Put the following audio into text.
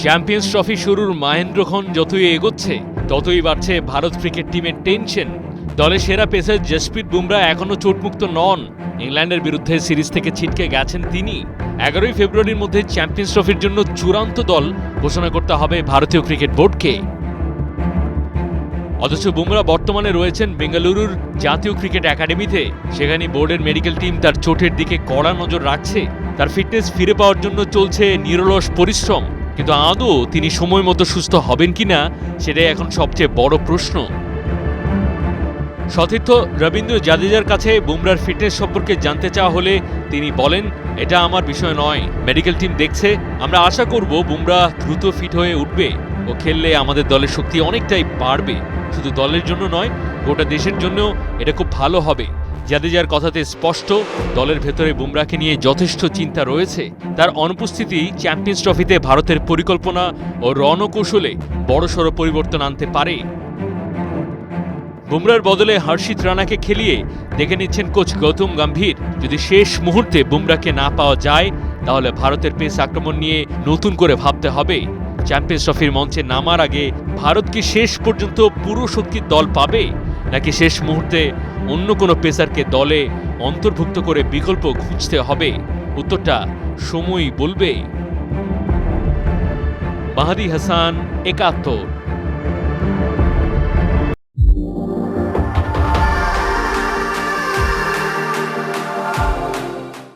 Champions trophy শুরুর মাহেন্দ্রক্ষণ যতই এগোচ্ছে ততই বাড়ছে ভারত ক্রিকেট টিমের টেনশন। দলের সেরা পেসার জসপ্রীত বুমরা এখনও চোটমুক্ত নন। ইংল্যান্ডের বিরুদ্ধে সিরিজ থেকে ছিটকে গেছেন তিনি। 11ই ফেব্রুয়ারির মধ্যে চ্যাম্পিয়ন্স ট্রফির জন্য চূড়ান্ত দল ঘোষণা করতে হবে ভারতীয় ক্রিকেট বোর্ডকে। অথচ বুমরা বর্তমানে রয়েছেন বেঙ্গালুরুর জাতীয় ক্রিকেট একাডেমিতে। সেখানে বোর্ডের মেডিকেল টিম তার চোটের দিকে কড়া নজর রাখছে। তার ফিটনেস ফিরে পাওয়ার জন্য চলছে নিরলস পরিশ্রম। কিন্তু আদৌ তিনি সময় মতো সুস্থ হবেন কিনা সেটাই এখন সবচেয়ে বড় প্রশ্ন। সতীর্থ রবীন্দ্র জাদেজার কাছে বুমরার ফিটনেস সম্পর্কে জানতে চাওয়া হলে তিনি বলেন, এটা আমার বিষয় নয়, মেডিকেল টিম দেখছে। আমরা আশা করব বুমরা দ্রুত ফিট হয়ে উঠবে ও খেললে আমাদের দলের শক্তি অনেকটাই বাড়বে। শুধু দলের জন্য নয়, গোটা দেশের জন্য এটা খুব ভালো হবে। জাদেজার কথাতে স্পষ্ট, দলের ভেতরে বুমরাকে নিয়ে যথেষ্ট চিন্তা রয়েছে। তার অনুপস্থিতি চ্যাম্পিয়ন্স ট্রফিতে ভারতের পরিকল্পনা ও রণকৌশলে বড়সড় পরিবর্তন আনতে পারে। বুমরার বদলে হর্ষিত রানাকে খেলিয়ে দেখে নিচ্ছেন কোচ গৌতম গম্ভীর। যদি শেষ মুহূর্তে বুমরাকে না পাওয়া যায় তাহলে ভারতের পেস আক্রমণ নিয়ে নতুন করে ভাবতে হবে। চ্যাম্পিয়ন্স ট্রফির মঞ্চে নামার আগে ভারত কি শেষ পর্যন্ত পুরো শক্তির দল পাবে, নাকি শেষ মুহূর্তে অন্য কোনো পেসারকে দলে অন্তর্ভুক্ত করে বিকল্প খুঁজতে হবে? উত্তরটা সময়ই বলবে। মাহাদি হাসান, ৭১।